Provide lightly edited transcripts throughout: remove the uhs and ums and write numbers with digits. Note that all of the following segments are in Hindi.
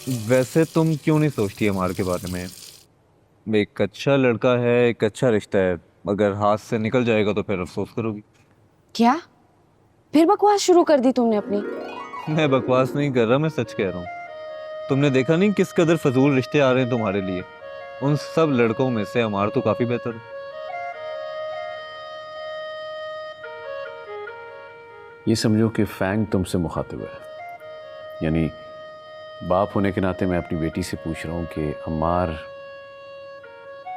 वैसे तुम क्यों नहीं सोचती अमार के बारे में? एक अच्छा लड़का है, एक अच्छा रिश्ता है। अगर हाथ से निकल जाएगा तो फिर अफसोस करोगी। क्या? फिर बकवास शुरू कर दी तुमने अपनी। मैं बकवास नहीं कर रहा, मैं सच कह रहा हूँ। तुमने देखा नहीं किस कदर फजूल रिश्ते आ रहे हैं तुम्हारे लिए। उन सब लड़कों में से अमार तो काफी बेहतर है। ये समझो कि फैंग तुमसे मुखातिब है, यानी बाप होने के नाते मैं अपनी बेटी से पूछ रहा हूँ कि अम्मार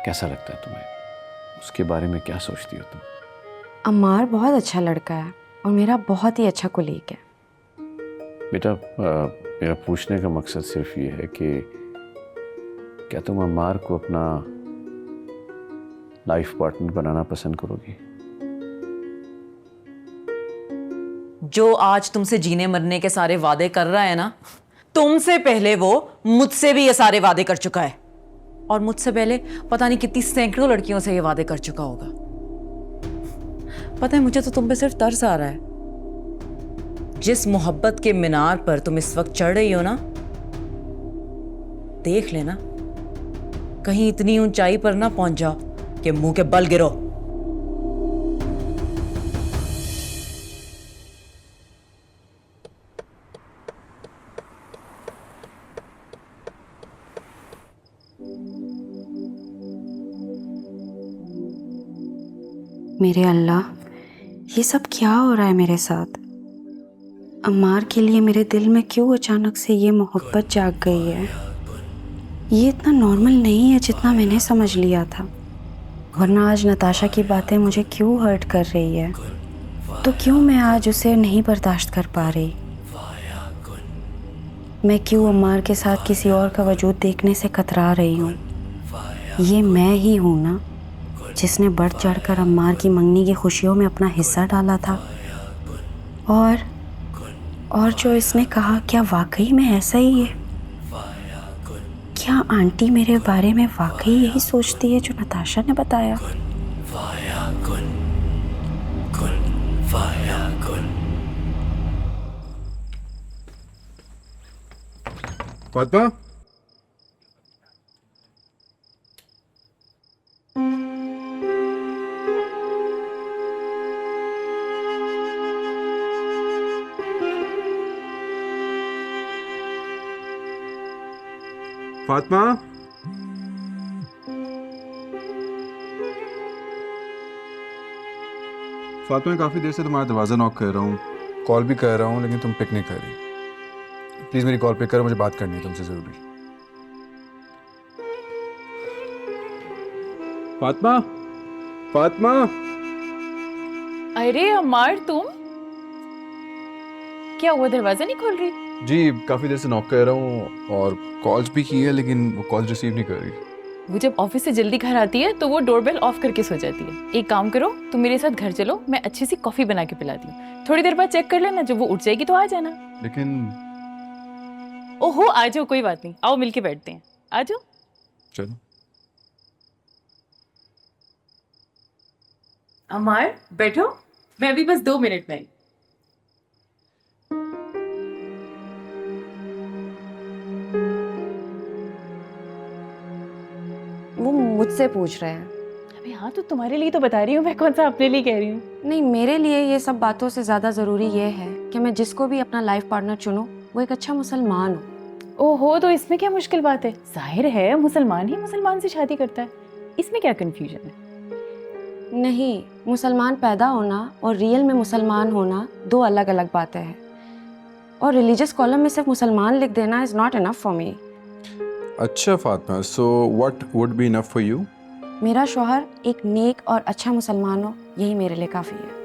कैसा लगता है तुम्हें, उसके बारे में क्या सोचती हो तुम? अम्मार बहुत अच्छा लड़का है और मेरा बहुत ही अच्छा कोलीग है। बेटा, मेरा पूछने का मकसद सिर्फ ये है कि क्या तुम अम्मार को अपना लाइफ पार्टनर बनाना पसंद करोगी? जो आज तुमसे जीने मरने के सारे वादे कर रहा है ना, तुमसे पहले वो मुझसे भी ये सारे वादे कर चुका है। और मुझसे पहले पता नहीं कितनी सैकड़ों लड़कियों से ये वादे कर चुका होगा। पता है, मुझे तो तुम पे सिर्फ तरस आ रहा है। जिस मोहब्बत के मीनार पर तुम इस वक्त चढ़ रही हो ना, देख लेना कहीं इतनी ऊंचाई पर ना पहुंच जाओ कि मुंह के बल गिरो। मेरे अल्लाह, ये सब क्या हो रहा है मेरे साथ? अम्मार के लिए मेरे दिल में क्यों अचानक से ये मोहब्बत जाग गई है? ये इतना नॉर्मल नहीं है जितना मैंने समझ लिया था। वरना आज नताशा की बातें मुझे क्यों हर्ट कर रही है? तो क्यों मैं आज उसे नहीं बर्दाश्त कर पा रही? मैं क्यों अम्मार के साथ किसी और का वजूद देखने से कतरा रही हूँ? ये मैं ही हूँ ना, जिसने बढ़ चढ़कर अम्मार की मंगनी की खुशियों में अपना हिस्सा डाला था। और जो इसने कहा, क्या वाकई में ऐसा ही है? क्या आंटी मेरे बारे में वाकई यही सोचती है जो नताशा ने बताया? फातिमा, फातिमा, फातिमा, काफी देर से तुम्हारा दरवाजा नॉक कर रहा हूँ, कॉल भी कर रहा हूँ, लेकिन तुम पिक नहीं कर रही। प्लीज मेरी कॉल पिक करो, मुझे बात करनी है तुमसे जरूरी। फातिमा, फातिमा। अरे अमार, तुम क्या हुआ? दरवाजा नहीं खोल रही? जी, काफी देर से नॉक कर रहा हूँ और कॉल्स भी की है, लेकिन वो कॉल्स रिसीव नहीं कर रही। वो जब ऑफिस से जल्दी घर आती है तो वो डोरबेल ऑफ करके सो जाती है। एक काम करो, तुम मेरे साथ घर चलो, मैं अच्छी सी कॉफी बना के पिलाती हूँ। थोड़ी देर बाद चेक कर लेना, जब वो उठ जाएगी तो आ जाना। लेकिन ओहो, आ जाओ, कोई बात नहीं, आओ मिलके बैठते हैं, आ जाओ। चलो। अमार बैठो, मैं अभी बस 2 मिनट में आई। वो मुझसे पूछ रहे हैं। अबे हाँ, तो तुम्हारे लिए तो बता रही हूँ मैं, कौन सा अपने लिए कह रही हूँ। नहीं, मेरे लिए ये सब बातों से ज़्यादा ज़रूरी ये है कि मैं जिसको भी अपना लाइफ पार्टनर चुनूं वो एक अच्छा मुसलमान हो। ओहो, तो इसमें क्या मुश्किल बात है? जाहिर है मुसलमान ही मुसलमान से शादी करता है, इसमें क्या कंफ्यूजन है? नहीं, मुसलमान पैदा होना और रियल में मुसलमान होना दो अलग अलग बातें हैं। और रिलीजियस कॉलम में सिर्फ मुसलमान लिख देना is not enough for me. अच्छा Fatima, so what would be enough for you? मेरा शौहर एक नेक और अच्छा मुसलमान हो, यही मेरे लिए काफ़ी है।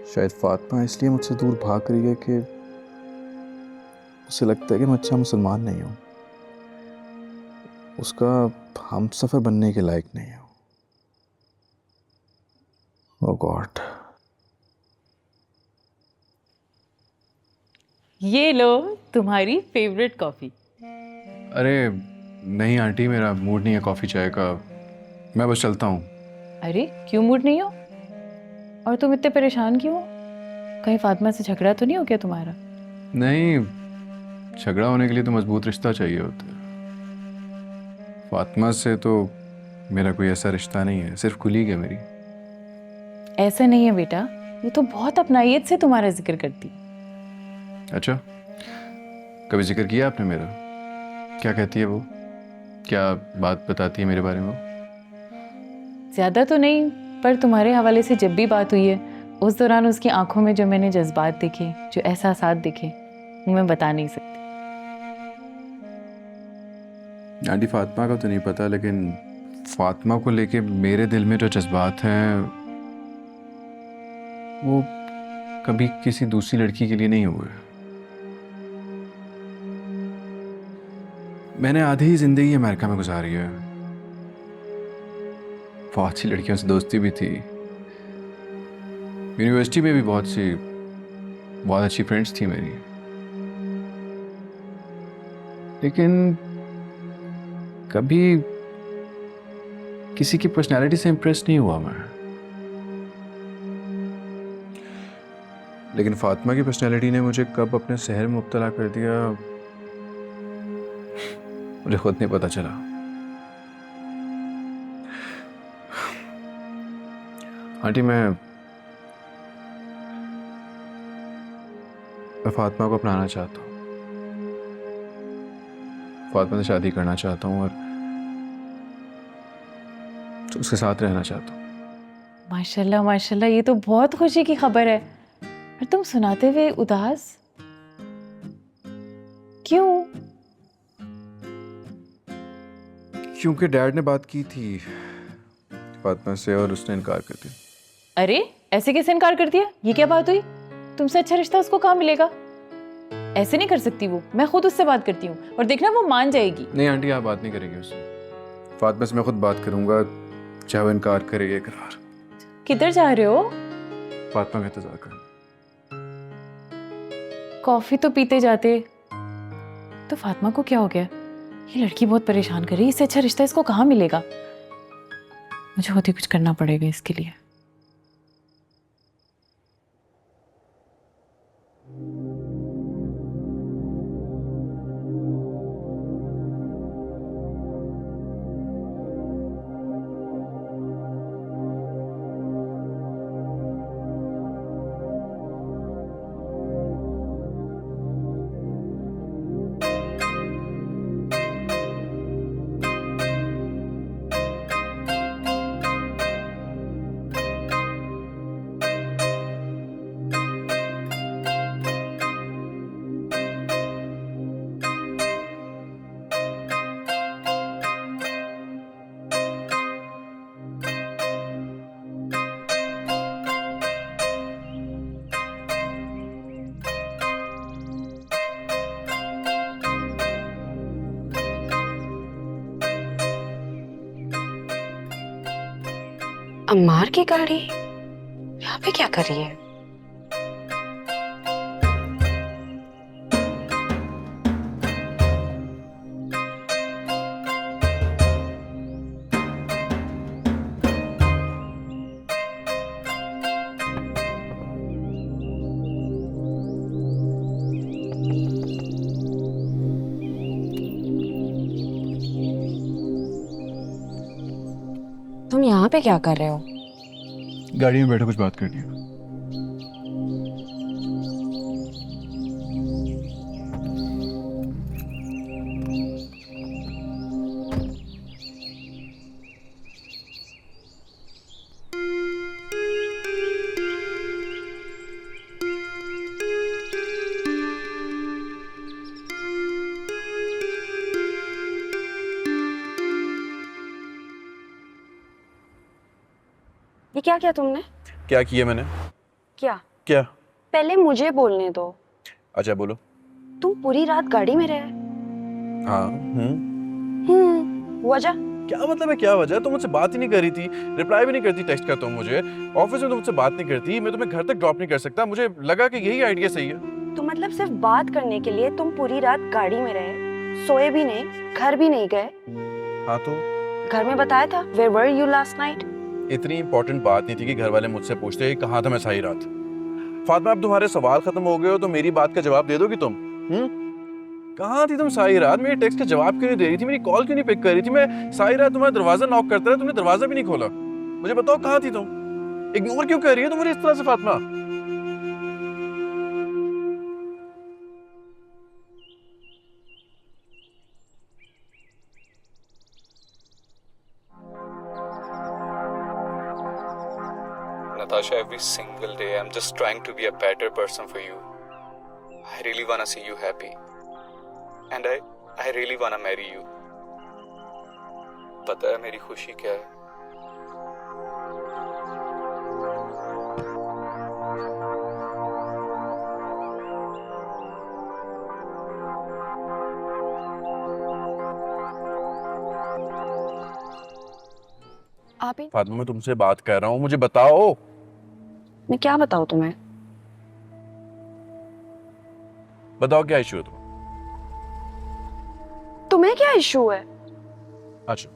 शायद फातिमा इसलिए मुझसे दूर भाग रही है कि उसे लगता है कि मैं अच्छा मुसलमान नहीं हूँ, उसका हम सफर बनने के लायक नहीं हूँ। ओह गॉड। ये लो तुम्हारी फेवरेट कॉफी। अरे नहीं आंटी, मेरा मूड नहीं है कॉफ़ी चाय का, मैं बस चलता हूँ। अरे क्यों मूड नहीं हो? और तुम इतने परेशान क्यों हो? कहीं फातिमा से झगड़ा तो नहीं हो गया तुम्हारा? नहीं, झगड़ा होने के लिए तो मजबूत रिश्ता चाहिए होता है। फातिमा से तो मेरा कोई ऐसा रिश्ता नहीं है, सिर्फ कुलीग है मेरी। ऐसा नहीं है बेटा, वो तो बहुत अपनाइयत से तुम्हारा जिक्र करती है। अच्छा, कभी जिक्र किया आपने मेरा? क्या कहती है वो? क्या बात बताती है मेरे बारे में वो? ज्यादा तो नहीं, पर तुम्हारे हवाले से जब भी बात हुई है उस दौरान उसकी आंखों में जो मैंने जज्बात देखे, जो एहसासात देखे, वो मैं बता नहीं सकती। आंटी, फातिमा का तो नहीं पता, लेकिन फातिमा को लेके मेरे दिल में जो जज्बात हैं वो कभी किसी दूसरी लड़की के लिए नहीं हुए। मैंने आधी ही जिंदगी अमेरिका में गुजारी है। बहुत सी लड़कियों से दोस्ती भी थी, यूनिवर्सिटी में भी बहुत अच्छी फ्रेंड्स थी मेरी, लेकिन कभी किसी की पर्सनालिटी से इंप्रेस नहीं हुआ मैं। लेकिन फातिमा की पर्सनालिटी ने मुझे कब अपने शहर में मुब्तला कर दिया मुझे खुद नहीं पता चला। आंटी, मैं फातिमा को अपनाना चाहता हूँ, फातिमा से शादी करना चाहता हूँ और उसके साथ रहना चाहता हूँ। माशाल्लाह माशाल्लाह, ये तो बहुत खुशी की खबर है। और तुम सुनाते हुए उदास क्यों? क्योंकि डैड ने बात की थी फातिमा से और उसने इनकार कर दिया। अरे ऐसे कैसे इनकार कर दिया? ये क्या बात हुई? तुमसे अच्छा रिश्ता उसको कहाँ मिलेगा? ऐसे नहीं कर सकती वो, मैं खुद उससे बात करती हूँ और देखना वो मान जाएगी। नहीं आंटी, आप बात नहीं करेंगे उससे। फातिमा से मैं खुद बात करूंगा, चाहे वो इनकार करे या इकरार। किधर जा रहे हो? फातिमा का इंतजार करना। कॉफी तो पीते जाते। तो फातिमा को क्या हो गया? ये लड़की बहुत परेशान कर रही है, इससे अच्छा रिश्ता इसको कहाँ मिलेगा? मुझे खुद ही कुछ करना पड़ेगा इसके लिए। अम्मार की गाड़ी यहाँ पे क्या कर रही है? तुम यहाँ पे क्या कर रहे हो? गाड़ी में बैठो, कुछ बात करनी है। ये क्या किया तुमने? क्या किया मैंने? क्या? क्या? पहले मुझे बोलने दो। अच्छा बोलो। तुम पूरी रात गाड़ी में रहे? हाँ। वजह? क्या मतलब है क्या वजह? तुम मुझसे बात ही नहीं कर रही थी, रिप्लाई भी नहीं करती टेक्स्ट का तुम मुझे, ऑफिस में तुम मुझसे बात नहीं करती, मैं तुम्हें घर तक ड्रॉप नहीं कर सकता, मुझे लगा कि यही आइडिया सही है। तो मतलब सिर्फ बात करने के लिए तुम पूरी रात गाड़ी में रहे, सोए भी नहीं, घर भी नहीं गए? हाँ तो घर में बताया था Where were you last night? इतनी इंपॉर्टेंट बात नहीं थी कि घर वाले मुझसे पूछते कहाँ था मैं सारी रात। फातिमा अब तुम्हारे सवाल खत्म हो गए हो तो मेरी बात का जवाब दे दोगी तुम? कहाँ थी तुम सारी रात? मेरे टेक्स्ट का जवाब क्यों नहीं दे रही थी? मेरी कॉल क्यों नहीं पिक कर रही थी? मैं सारी रात तुम्हारा दरवाजा नॉक करता रहा, तुमने दरवाजा भी नहीं खोला। मुझे बताओ कहाँ थी तुम? इग्नोर क्यों कर रही हो तुम मुझे इस तरह से Fatima? Natasha, every single day I'm just trying to be a better person for you. I really wanna see you happy. And I really wanna marry you. पता है मेरी खुशी क्या है? आप ही फातिमा मैं तुमसे बात कर रहा हूँ, मुझे बताओ। मैं क्या बताऊँ तुम्हें? बताओ क्या इशू है तुम्हें? तुम्हें क्या इशू है? अच्छा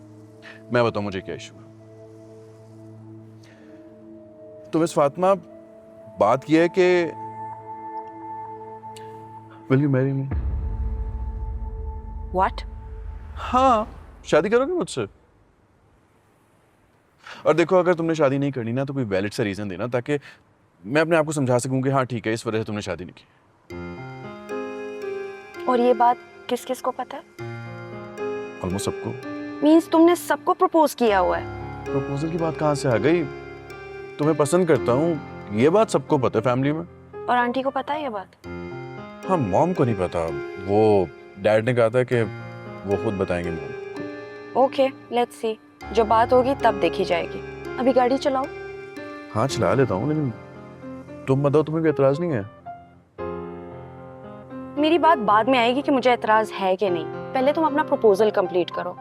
मैं बताऊं मुझे क्या इशू है। तो मिस फातिमा बात यह है कि will you marry me? What? हाँ, शादी करोगे मुझसे? और देखो अगर तुमने शादी नहीं करनी ना तो कोई वैलिड सा रीजन देना ताकि मैं अपने आप को समझा सकूं कि हाँ ठीक है इस वजह से तुमने शादी नहीं की। और ये बात किस किस को पता है? ऑलमोस्ट सबको। मींस तुमने सबको प्रपोज किया हुआ है? प्रपोजल की बात कहाँ से आ गई? तुम्हें पसंद करता हूँ ये बात सबको पता है फैमिली में। और आंटी को पता है ये बात? हाँ मॉम को नहीं पता, वो डैड ने कहा था कि वो खुद बताएंगे मॉम को। ओके लेट्स सी, जो बात होगी तब देखी जाएगी। अभी गाड़ी चलाओ। हाँ चला लेता हूँ लेकिन तुम बताओ तुम्हें कोई एतराज नहीं है? मेरी बात बाद में आएगी कि मुझे एतराज है कि नहीं। पहले तुम अपना प्रपोजल कंप्लीट करो,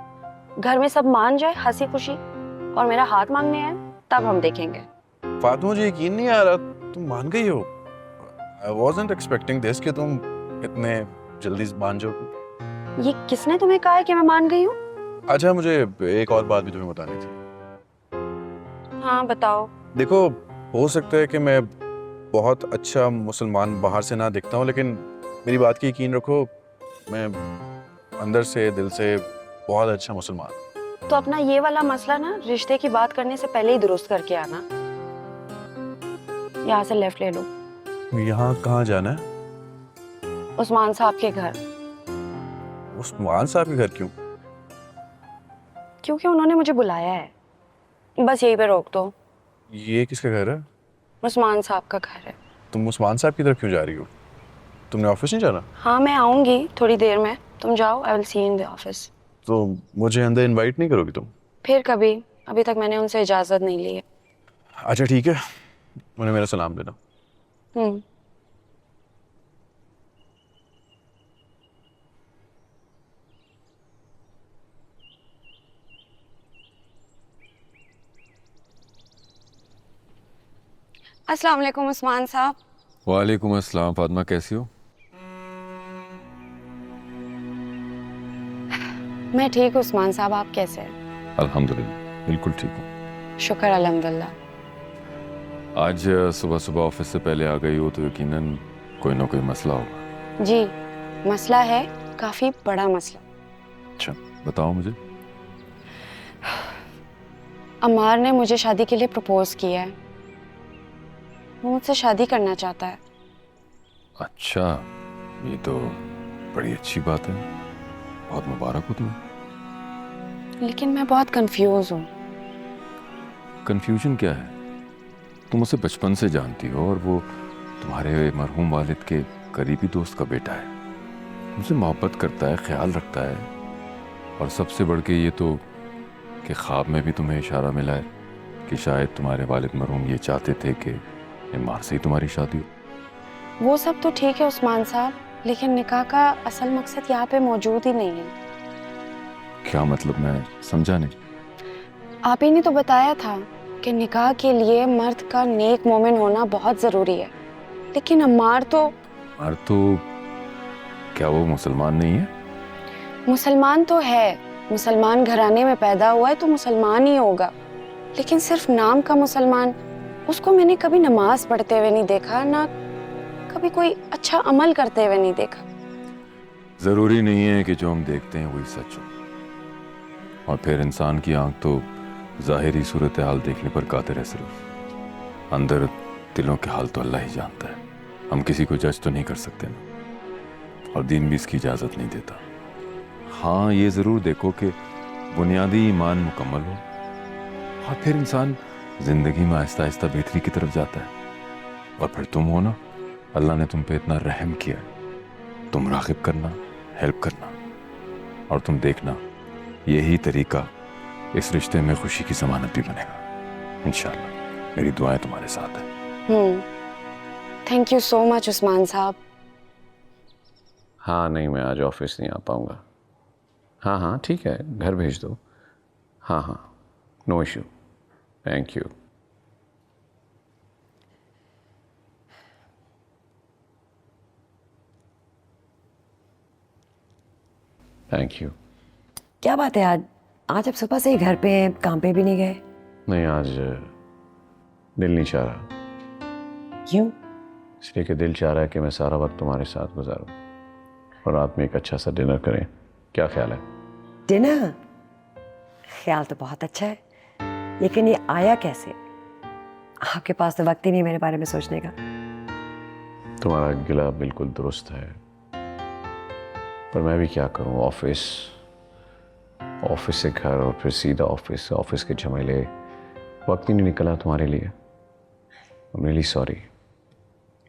घर में सब मान जाए हंसी खुशी, और मेरा हाथ मांगने आए तब हम देखेंगे। फातिमा मुझे यकीन नहीं आ रहा तुम मान गई हो। I wasn't expecting this कि तुम इतने जल्दी मान जाओगी। ये किसने तुम्हें कहा है कि मैं मान गई हूँ? अच्छा मुझे एक और बात भी तुम्हें बतानी थी। हाँ बताओ। देखो हो सकता है कि मैं बहुत अच्छा मुसलमान बाहर से ना दिखता हूँ लेकिन मेरी बात की यकीन रखो मैं अंदर से दिल से बहुत अच्छा मुसलमान। तो अपना ये वाला मसला ना रिश्ते की बात करने से पहले ही दुरुस्त करके आना। यहाँ से लेफ्ट ले लो। यहाँ कहाँ जाना है? उस्मान साहब के घर। उस्मान साहब के घर क्यों? क्योंकि उन्होंने मुझे बुलाया है। बस यहीं पे रोक दो। ये किसका घर है? उस्मान साहब का घर है। तुम उस्मान साहब की तरफ क्यों जा रही हो? तुमने ऑफिस नहीं जाना? हाँ मैं आऊंगी थोड़ी देर में, तुम जाओ। I will see in the office. तो मुझे अंदर इनवाइट नहीं करोगी तुम? फिर कभी, अभी तक मैंने उनसे इजाजत नहीं ली है। अच्छा ठीक है, उन्हें मेरा सलाम देना। अस्सलाम वालेकुम उस्मान साहब। वालेकुम अस्सलाम। फातिमा कैसी हो? मैं ठीक हूँ उस्मान साहब, आप कैसे हैं? अल्हम्दुलिल्लाह बिल्कुल ठीक हूँ। शुक्र अल्हम्दुलिल्लाह। आज सुबह सुबह ऑफिस से पहले आ गई हो तो यकीनन कोई ना कोई मसला होगा। जी मसला है, काफी बड़ा मसला। अच्छा बताओ मुझे। अम्मार ने मुझे शादी के लिए प्रपोज किया है। वो मुझसे शादी करना चाहता है। अच्छा ये तो बड़ी अच्छी बात है, बहुत मुबारक हो तुम्हें। लेकिन मैं बहुत कंफ्यूज हूँ। कंफ्यूजन क्या है? तुम उसे बचपन से जानती हो और वो तुम्हारे मरहूम वालिद के करीबी दोस्त का बेटा है। तुमसे मोहब्बत करता है, ख्याल रखता है, और सबसे बढ़ के ये तो कि ख्वाब में भी तुम्हें इशारा मिला है कि शायद तुम्हारे वालिद मरहूम ये चाहते थे कि इमार से ही तुम्हारी शादी हो। वो सब तो ठीक है उस्मान साहब, लेकिन निकाह का असल मकसद यहाँ पे मौजूद ही नहीं है। क्या मतलब? मैं समझा नहीं। आप ही ने तो बताया था कि निकाह के लिए मर्द का नेक मोमिन होना बहुत जरूरी है, लेकिन अम्मार तो क्या वो मुसलमान नहीं है? मुसलमान तो है, मुसलमान घराने में पैदा हुआ है तो मुसलमान ही होगा, लेकिन सिर्फ नाम का मुसलमान उसको मैंने कभी नमाज पढ़ते हुए नहीं देखा, ना कभी कोई अच्छा अमल करते हुए नहीं देखा। जरूरी नहीं है कि जो हम देखते हैं वही सच हो। और फिर इंसान की आंख तो जाहिरी सूरत हाल देखने पर कादिर है, सिर्फ अंदर दिलों के हाल तो अल्लाह ही जानता है। हम किसी को जज तो नहीं कर सकते ना, और दीन भी इसकी इजाज़त नहीं देता। हाँ, ये ज़रूर देखो कि बुनियादी ईमान मुकम्मल हो, और फिर इंसान ज़िंदगी में आहिस्ता आहिस्ता बेहतरी की तरफ जाता है। और फिर तुम हो ना, अल्लाह ने तुम पे इतना रहम किया है, तुम राग़िब करना, हेल्प करना, और तुम देखना यही तरीका इस रिश्ते में खुशी की ज़मानत भी बनेगा इंशाअल्लाह। मेरी दुआएं तुम्हारे साथ हैं। Thank you so much Usman साहब। हाँ नहीं, मैं आज ऑफिस नहीं आ पाऊँगा। हाँ हाँ ठीक है, घर भेज दो। हाँ हाँ, no issue, thank you. Thank you. क्या बात है, आज आप सुबह से ही घर पे हैं, काम पे भी नहीं गए? नहीं, आज दिल नहीं चाह रहा। क्यों? इसलिए कि दिल चाह रहा है कि मैं सारा वक्त तुम्हारे साथ गुजारूं और रात में एक अच्छा सा डिनर करें। क्या ख्याल है? डिनर? ख्याल तो बहुत अच्छा है, लेकिन ये आया कैसे? आपके पास तो वक्त ही नहीं मेरे बारे में सोचने का। तुम्हारा गिला बिल्कुल दुरुस्त है, पर मैं भी क्या करूं, ऑफिस से घर और फिर सीधा ऑफिस के झमेले, वक्त ही नहीं निकला तुम्हारे लिए। आई एम रियली सॉरी,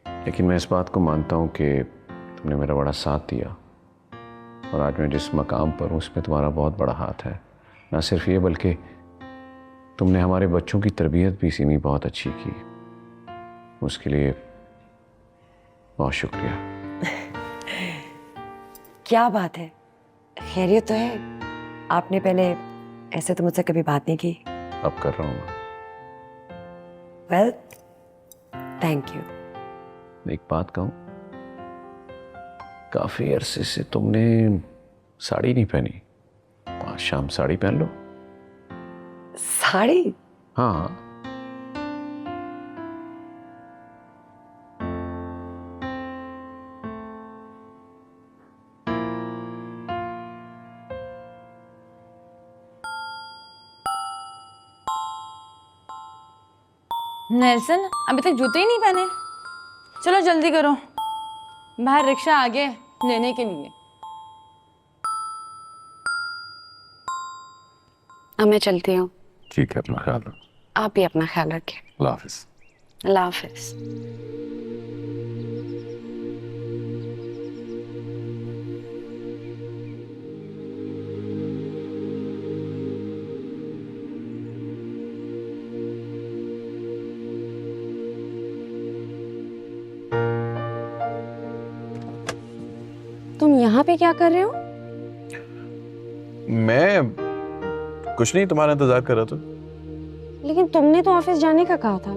लेकिन मैं इस बात को मानता हूं कि तुमने मेरा बड़ा साथ दिया, और आज मैं जिस मकाम पर हूं उसमें तुम्हारा बहुत बड़ा हाथ है। ना सिर्फ ये, बल्कि तुमने हमारे बच्चों की तरबियत भी इसी में बहुत अच्छी की। उसके लिए बहुत शुक्रिया। क्या बात है, खैरियत तो है? आपने पहले ऐसे तो मुझसे कभी बात नहीं की। अब कर रहा हूँ मैं। Well, thank you. एक बात कहूँ, काफी अरसे से तुमने साड़ी नहीं पहनी, आज शाम साड़ी पहन लो। साड़ी? हाँ हाँ। नेल्सन, अभी तक जूते ही नहीं पहने? चलो जल्दी करो, बाहर रिक्शा आ गया लेने के लिए। अब मैं चलती हूँ। ठीक है, अपना ख्याल रखो। आप भी अपना ख्याल रखें। अल्लाह हाफिज। अल्लाह हाफिज। तुम यहाँ पे क्या कर रहे हो? मैं कुछ नहीं, तुम्हारा इंतजार कर रहा था। लेकिन तुमने तो ऑफिस जाने का कहा था।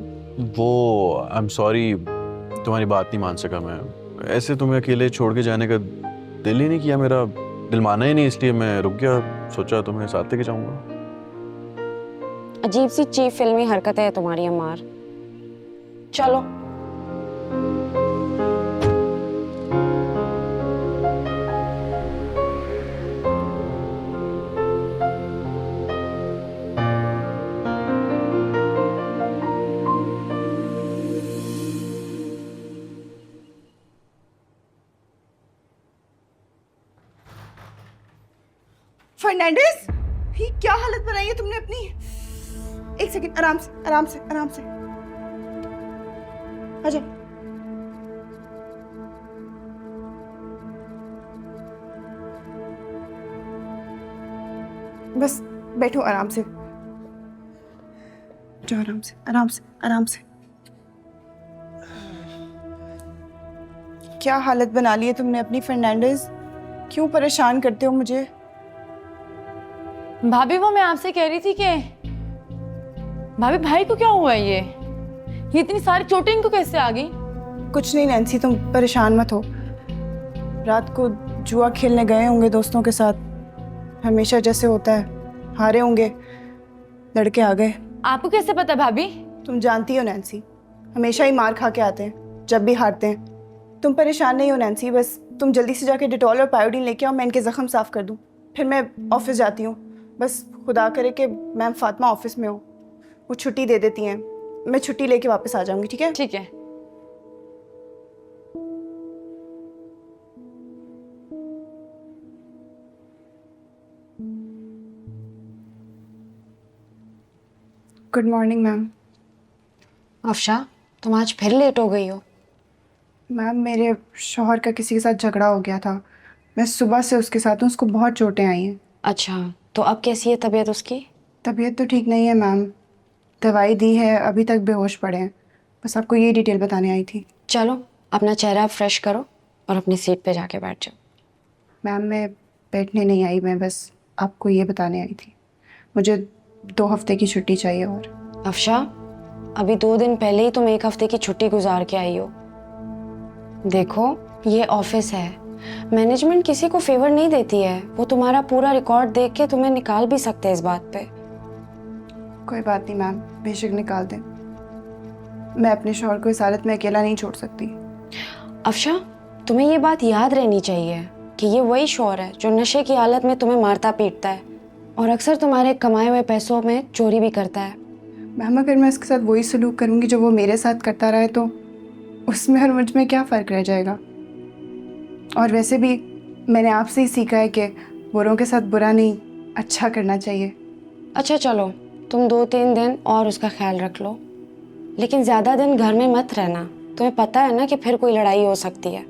वो आई एम सॉरी, तुम्हारी बात नहीं मान सका मैं। ऐसे तुम्हें अकेले छोड़ के जाने का दिल ही नहीं किया, मेरा दिल माना ही नहीं, इसलिए मैं रुक गया। सोचा तुम्हें साथ लेके जाऊंगा। अजीब सी चीप फिल्मी हरकतें है तुम्हारी अम्मार। चलो। फर्नांडिस, ये क्या हालत बनाई है तुमने अपनी? एक सेकंड, आराम से आराम से आराम से। आजा। बस बैठो आराम से, जाओ आराम से आराम से आराम से। क्या हालत बना ली है तुमने अपनी फर्नांडिस? क्यों परेशान करते हो मुझे? भाभी, वो मैं आपसे कह रही थी कि भाभी भाई को क्या हुआ है? ये इतनी सारी चोटें इनको कैसे आ गई? कुछ नहीं नैन्सी, तुम परेशान मत हो। रात को जुआ खेलने गए होंगे दोस्तों के साथ, हमेशा जैसे होता है, हारे होंगे, लड़के आ गए। आपको कैसे पता भाभी? तुम जानती हो नैन्सी, हमेशा ही मार खा के आते हैं जब भी हारते हैं। तुम परेशान नहीं हो नैन्सी, बस तुम जल्दी से जाके डिटॉल और पायोडीन लेके आओ, मैं इनके ज़ख्म साफ़ कर दूँ, फिर मैं ऑफिस जाती हूँ। बस खुदा करे कि मैम फातिमा ऑफिस में हो, वो छुट्टी दे देती हैं, मैं छुट्टी लेके वापस आ जाऊँगी, ठीक है? ठीक है। Good morning ma'am. अफशा, तुम आज फिर लेट हो गई हो। मैम मेरे शौहर का किसी के साथ झगड़ा हो गया था, मैं सुबह से उसके साथ हूँ, उसको बहुत चोटें आई हैं। अच्छा, तो अब कैसी है तबीयत उसकी? तबीयत तो ठीक नहीं है मैम, दवाई दी है, अभी तक बेहोश पड़े हैं। बस आपको ये डिटेल बताने आई थी। चलो अपना चेहरा फ्रेश करो और अपनी सीट पे जाके बैठ जाओ। मैम मैं बैठने नहीं आई, मैं बस आपको ये बताने आई थी, मुझे 2 हफ्ते की छुट्टी चाहिए। और अफशा, अभी 2 दिन पहले ही तुम 1 हफ्ते की छुट्टी गुजार के आई हो। देखो, ये ऑफिस है, मैनेजमेंट किसी को फेवर नहीं देती है, वो तुम्हारा पूरा रिकॉर्ड देख के तुम्हें निकाल भी सकते हैं इस बात पे। कोई बात नहीं मैम, बेशक निकाल दें, मैं अपने शौहर को इस हालत में अकेला नहीं छोड़ सकती। अफशा, तुम्हें ये बात याद रहनी चाहिए कि ये वही शौहर है जो नशे की हालत में तुम्हें मारता पीटता है और अक्सर तुम्हारे कमाए हुए पैसों में चोरी भी करता है। मैम अगर मैं इसके साथ वही सलूक करूँगी जो वो मेरे साथ करता रहा है, तो उसमें और मुझ में क्या फ़र्क रह जाएगा? और वैसे भी मैंने आपसे ही सीखा है कि बुरों के साथ बुरा नहीं, अच्छा करना चाहिए। अच्छा चलो, तुम 2-3 दिन और उसका ख्याल रख लो, लेकिन ज़्यादा दिन घर में मत रहना, तुम्हें पता है ना कि फिर कोई लड़ाई हो सकती है।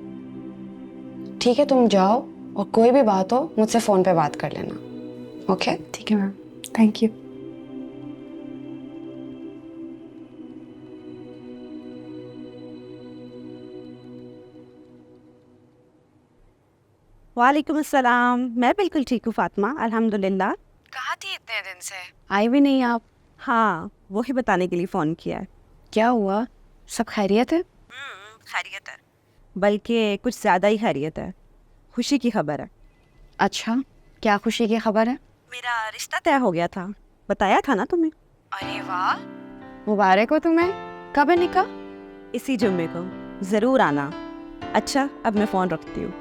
ठीक है, तुम जाओ और कोई भी बात हो मुझसे फ़ोन पे बात कर लेना। ओके? ठीक है मैम, थैंक यू। वालेकुम अस्सलाम। मैं बिल्कुल ठीक हूँ फातिमा, अल्हम्दुलिल्लाह। कहाँ थी इतने दिन से? आई भी नहीं आप। हाँ, वही बताने के लिए फ़ोन किया है। क्या हुआ? सब खैरियत है? खैरियत है, बल्कि कुछ ज़्यादा ही खैरियत है। खुशी की खबर है। अच्छा, क्या खुशी की खबर है? मेरा रिश्ता तय हो गया था, बताया था ना तुम्हें। अरे वाह, मुबारक हो तुम्हें। कब है निकाह? इसी जुम्मे को, ज़रूर आना। अच्छा, अब मैं फ़ोन रखती हूँ।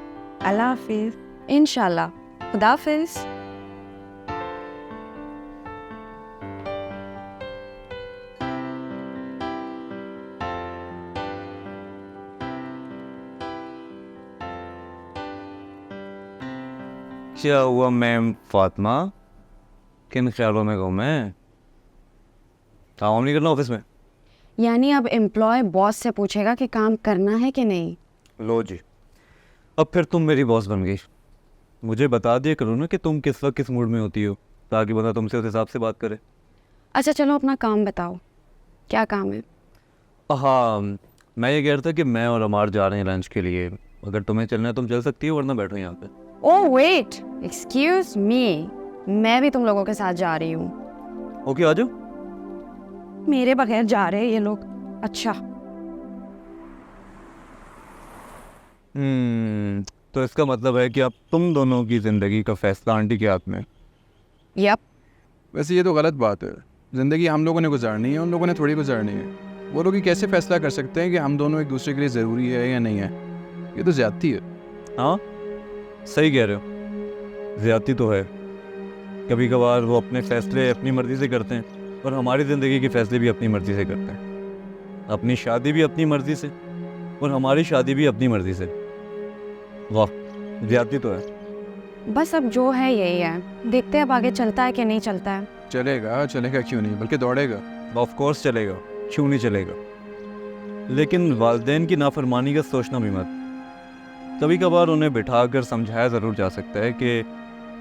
अल्लाह हाफिज़। इंशाल्लाह। खुदा हाफिज़। क्या हुआ मैम फातिमा, किन ख्यालों में कहूँ मैं? काम नहीं करना ऑफिस में? यानी अब एम्प्लॉय बॉस से पूछेगा कि काम करना है कि नहीं? लो जी, अब फिर तुम मेरी बॉस बन गई। मुझे बता दिया करो ना कि तुम किस वक्त किस मूड में होती हो, ताकि बंदा तुमसे उस हिसाब से बात करे। अच्छा चलो अपना काम बताओ, क्या काम है? हाँ, मैं ये कह रहा था कि मैं और अमार जा रहे हैं लंच के लिए। अगर तुम्हें चलना है तुम चल सकती हो, वरना बैठो यहाँ पे। ओह वेट, एक्सक्यूज मी, मैं भी तुम लोगों के साथ जा रही हूँ। ओके, आ जाओ। मेरे बगैर जा रहे हैं ये लोग। अच्छा, तो इसका मतलब है कि अब तुम दोनों की ज़िंदगी का फैसला आंटी के हाथ में है। यप। वैसे ये तो गलत बात है, ज़िंदगी हम लोगों ने गुजारनी है, उन लोगों ने थोड़ी गुजारनी है। वो लोग ही कैसे फैसला कर सकते हैं कि हम दोनों एक दूसरे के लिए ज़रूरी है या नहीं है? ये तो ज़्यादती है। हाँ, सही कह रहे हो, ज़्यादती तो है। कभी कभार वो अपने फैसले अपनी मर्ज़ी से करते हैं और हमारी ज़िंदगी के फैसले भी अपनी मर्ज़ी से करते हैं। अपनी शादी भी अपनी मर्ज़ी से और हमारी शादी भी अपनी मर्ज़ी से। वाह, ज़्यादती तो है। बस अब जो है यही है, देखते हैं अब आगे चलता है कि नहीं चलता है। चलेगा, चलेगा क्यों नहीं, बल्कि दौड़ेगा। ऑफ कोर्स चलेगा, क्यों नहीं चलेगा। लेकिन वालिदैन की नाफरमानी का सोचना भी मत। कभी कभार उन्हें बिठाकर समझाया ज़रूर जा सकता है कि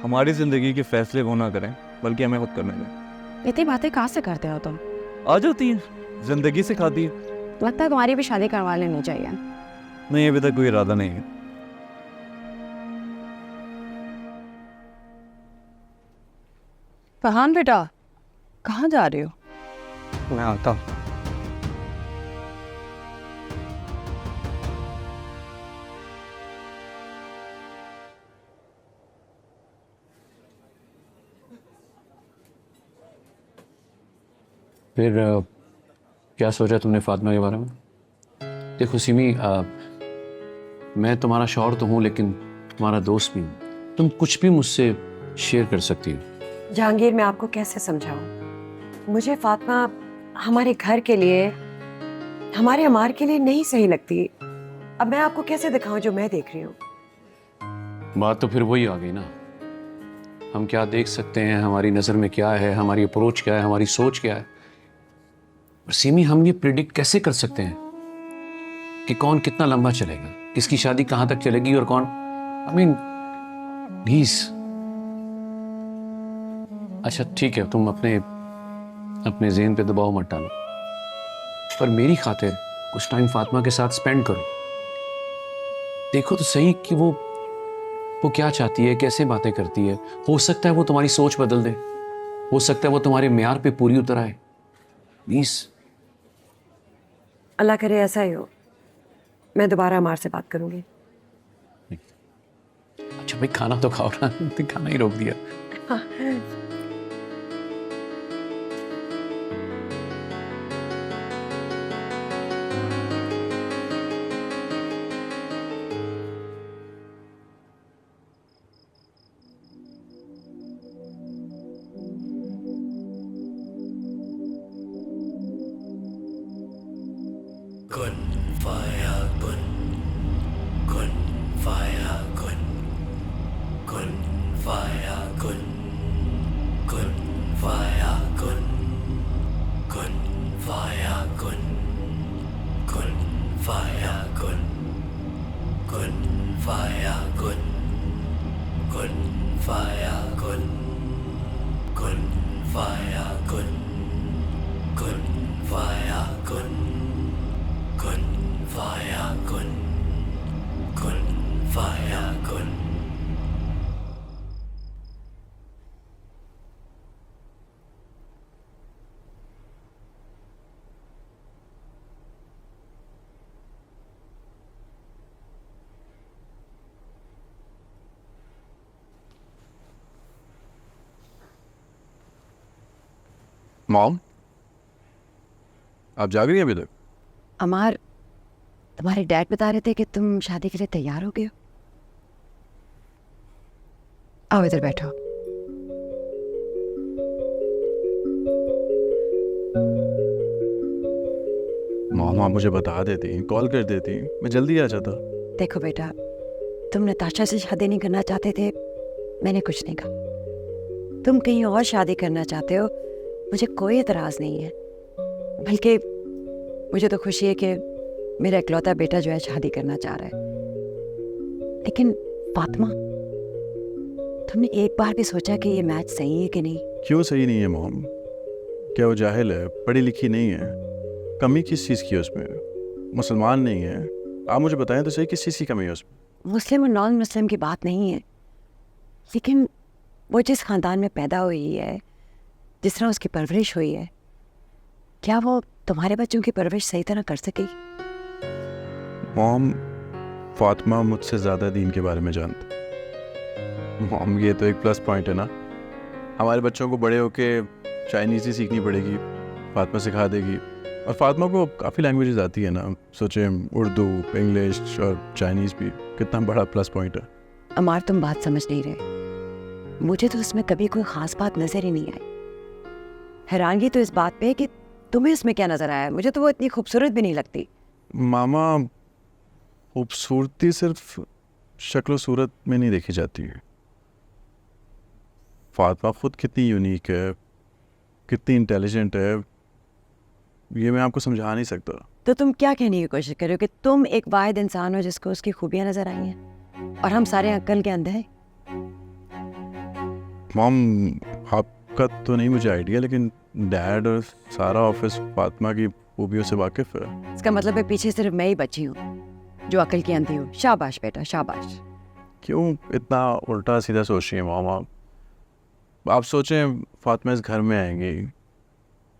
हमारी ज़िंदगी के फैसले वो ना करें, बल्कि हमें खुद करने दें। इतनी बातें कहाँ से करते हो तुम? आ जाती हैं, ज़िंदगी सिखाती है। लगता है तुम्हारी भी शादी करवा लेनी चाहिए। नहीं, अभी तक कोई इरादा नहीं है। फरहान बेटा, कहाँ जा रहे हो? मैं आता हूँ। फिर क्या सोचा तुमने फातिमा के बारे में? देखो सिमी, मैं तुम्हारा शौहर तो हूँ लेकिन तुम्हारा दोस्त भी हूँ। तुम कुछ भी मुझसे शेयर कर सकती हो। जहांगीर, मैं आपको कैसे समझाऊं? मुझे फातिमा हमारे घर के लिए, हमारे अमार के लिए नहीं सही लगती। अब मैं आपको कैसे दिखाऊं जो मैं देख रही हूँ? बात तो फिर वही आ गई ना, हम क्या देख सकते हैं, हमारी नज़र में क्या है, हमारी अप्रोच क्या है, हमारी सोच क्या है। और सिमी, हम ये प्रिडिक्ट कैसे कर सकते हैं कि कौन कितना लंबा चलेगा, किसकी शादी कहाँ तक चलेगी और कौन, आई मीन प्लीज। अच्छा ठीक है, तुम अपने ज़हन पे दबाव मत डालो, पर मेरी खातिर कुछ टाइम फातिमा के साथ स्पेंड करो। देखो तो सही कि वो क्या चाहती है, कैसे बातें करती है। हो सकता है वो तुम्हारी सोच बदल दे, हो सकता है वो तुम्हारे म्यार पे पूरी उतर आए। प्लीज। अल्लाह करे ऐसा ही हो। मैं दोबारा अमार से बात करूंगी। अच्छा भाई, खाना तो खाओ ना, खाना ही रोक दिया। मॉम, आप जाग रही हैं अभी तक? अमार, तुम्हारे डैड बता रहे थे कि तुम शादी के लिए तैयार हो गए हो। आओ इधर बैठो। मॉम, आप मुझे बता देती, कॉल कर देती, मैं जल्दी आ जाता। देखो बेटा, तुम नताशा से शादी नहीं करना चाहते थे, मैंने कुछ नहीं कहा। तुम कहीं और शादी करना चाहते हो, मुझे कोई एतराज़ नहीं है। बल्कि मुझे तो खुशी है कि मेरा इकलौता बेटा जो है शादी करना चाह रहा है। लेकिन फातिमा, तुमने एक बार भी सोचा कि ये मैच सही है कि नहीं? क्यों सही नहीं है मॉम? क्या वो जाहिल है, पढ़ी लिखी नहीं है? कमी किस चीज़ की है उसमें? मुसलमान नहीं है? आप मुझे बताएं तो सही, किस चीज़ की कमी है उसमें? मुस्लिम और नॉन मुस्लिम की बात नहीं है, लेकिन वो जिस ख़ानदान में पैदा हुई है, जिस तरह उसकी परवरिश हुई है, क्या वो तुम्हारे बच्चों की परवरिश सही तरह कर सकेगी? मॉम, फातिमा मुझसे ज़्यादा दीन के बारे में जानती। मॉम, ये तो एक प्लस पॉइंट है ना। हमारे बच्चों को बड़े होके चाइनीज़ ही सीखनी पड़ेगी, फातिमा सिखा देगी। और फातिमा को काफ़ी लैंग्वेजेस आती है ना, सोचें उर्दू, इंग्लिश और चाइनीज़ भी, कितना बड़ा प्लस पॉइंट है। अमार, तुम बात समझ नहीं रहे। मुझे तो उसमें कभी कोई ख़ास बात नज़र ही नहीं आई। हैरानगी तो इस बात पे है कि तुम्हें उसमें क्या नज़र आया। मुझे तो वो इतनी खूबसूरत भी नहीं लगती। मामा, खूबसूरती सिर्फ शक्ल सूरत में नहीं देखी जाती है। फातिमा खुद कितनी यूनिक है, कितनी इंटेलिजेंट है, ये मैं आपको समझा नहीं सकता। तो तुम क्या कहने की कोशिश कर रहे हो कि तुम एक वाहिद इंसान हो जिसको उसकी खूबियाँ नज़र आई हैं और हम सारे अक्ल के अंधे हैं? मॉम, आपका तो नहीं मुझे आइडिया, लेकिन डैड और सारा ऑफिस फातिमा की खूबियों से वाकिफ़ है। इसका मतलब है पीछे सिर्फ मैं ही बची हूँ जो अकल की अंधी हूँ। शाबाश बेटा, शाबाश। क्यों इतना उल्टा सीधा सोच रही हैं मॉम? आप सोचें, फातिमा इस घर में आएंगी,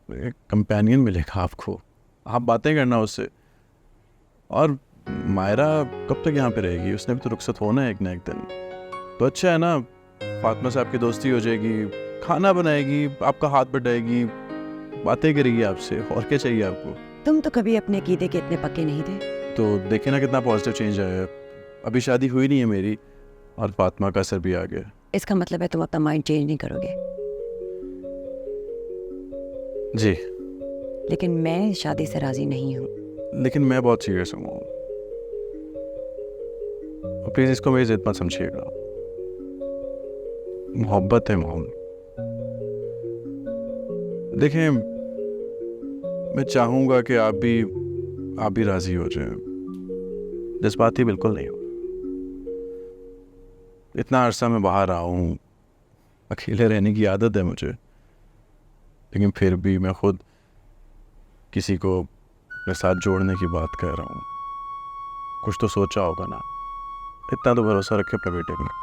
एक कंपेनियन मिलेगा आपको, आप बातें करना उससे। और मायरा कब तक यहाँ पे रहेगी? उसने भी तो रुखसत होना है एक ना एक दिन। तो अच्छा है ना, फातिमा से आपकी दोस्ती हो जाएगी, खाना बनाएगी, आपका हाथ बटाएगी, बातें करेगी आपसे, और क्या चाहिए आपको? तुम तो कभी अपने कीदे के इतने पक्के नहीं थे। तो देखे ना कितना पॉजिटिव चेंज आया है। अभी शादी हुई नहीं है मेरी और फातिमा का असर भी आ गया। इसका मतलब है तुम अपना माइंड चेंज नहीं करोगे। जी, लेकिन मैं शादी से राजी नहीं हूँ। लेकिन मैं बहुत सीरियस हूँ मॉम, और प्लीज इसको मेरी जिद मत समझिएगा। मोहब्बत है मॉम। देखें, मैं चाहूँगा कि आप भी राजी हो जाएं। जज्बाती बिल्कुल नहीं हो। इतना अरसा मैं बाहर रहा हूँ, अकेले रहने की आदत है मुझे, लेकिन फिर भी मैं खुद किसी को अपने साथ जोड़ने की बात कर रहा हूँ। कुछ तो सोचा होगा ना। इतना तो भरोसा रखे अपने बेटे पे।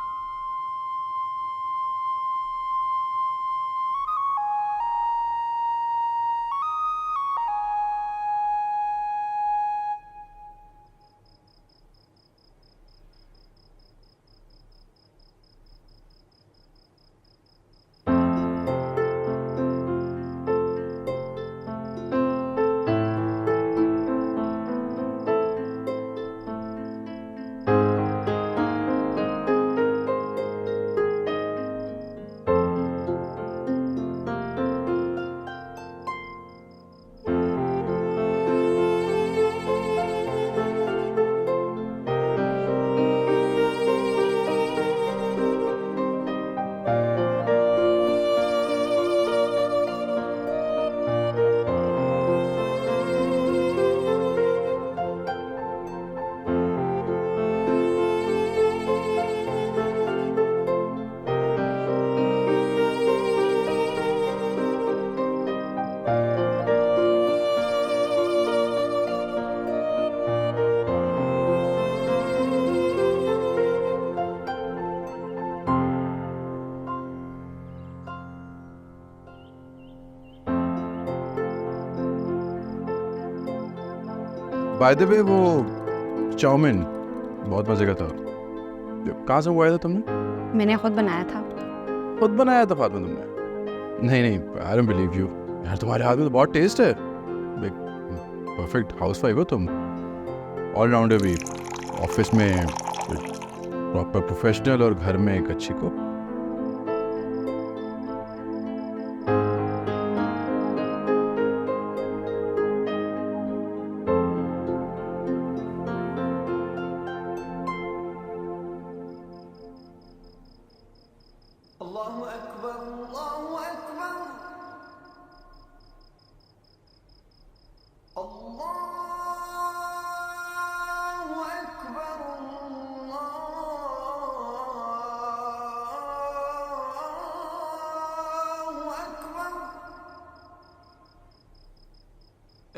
बाय द वे, वो चाउमीन बहुत मजे का था। कहाँ से मंगवाया था तुमने? मैंने खुद बनाया था। खुद बनाया था फातिमा तुमने? नहीं, आई डोंट बिलीव यू यार, तुम्हारे हाथ में तो बहुत टेस्ट है। परफेक्ट हाउसवाइफ हो तुम, ऑलराउंडर भी, ऑफिस में प्रॉपर प्रोफेशनल और घर में एक अच्छी कुक।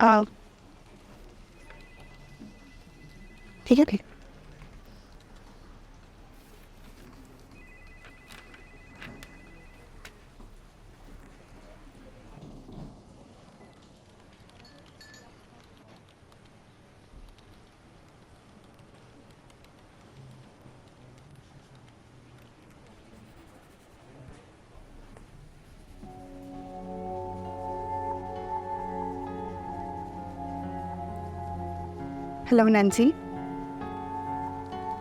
आओ। ठीक है, ठीक। हेलो नैन्सी,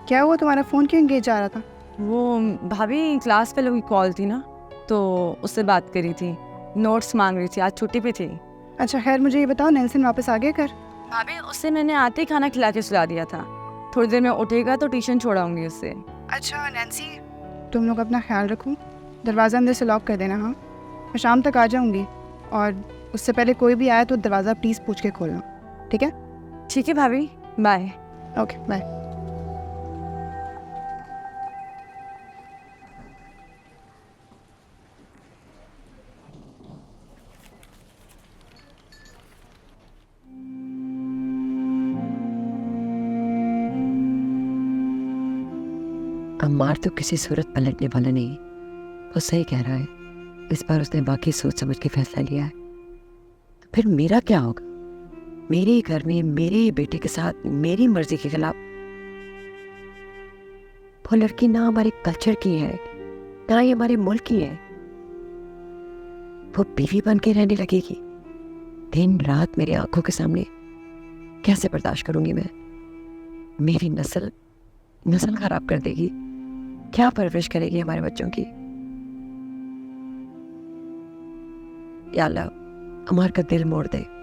क्या हुआ? तुम्हारा फ़ोन क्यों एंगेज आ रहा था? वो भाभी क्लास फेलो की कॉल थी ना, तो उससे बात करी थी, नोट्स मांग रही थी, आज छुट्टी पे थी। अच्छा खैर, मुझे ये बताओ, नेल्सन वापस आ गया घर? भाभी उससे मैंने आते ही खाना खिला के सुला दिया था, थोड़ी देर में उठेगा तो ट्यूशन छोड़ाऊंगी उससे। अच्छा नैन्सी, तुम लोग अपना ख्याल रखो, दरवाज़ा अंदर से लॉक कर देना। हाँ, मैं शाम तक आ जाऊँगी, और उससे पहले कोई भी आए तो दरवाज़ा प्लीज़ पूछ के खोलना, ठीक है? ठीक है भाभी, बाय। Okay bye. अम्मार तो किसी सूरत पलटने वाला नहीं, वो सही कह रहा है। इस बार उसने बाकी सोच समझ के फैसला लिया है, तो फिर मेरा क्या होगा? मेरे ही घर में मेरे ही बेटे के साथ मेरी मर्जी के खिलाफ। वो लड़की ना हमारे कल्चर की है, ना ही हमारे मुल्क की है। वो बीवी बन के रहने लगेगी दिन रात मेरी आंखों के सामने। कैसे बर्दाश्त करूंगी मैं? मेरी नस्ल खराब कर देगी। क्या परवरिश करेगी हमारे बच्चों की? या अल्लाह अमार का दिल मोड़ दे।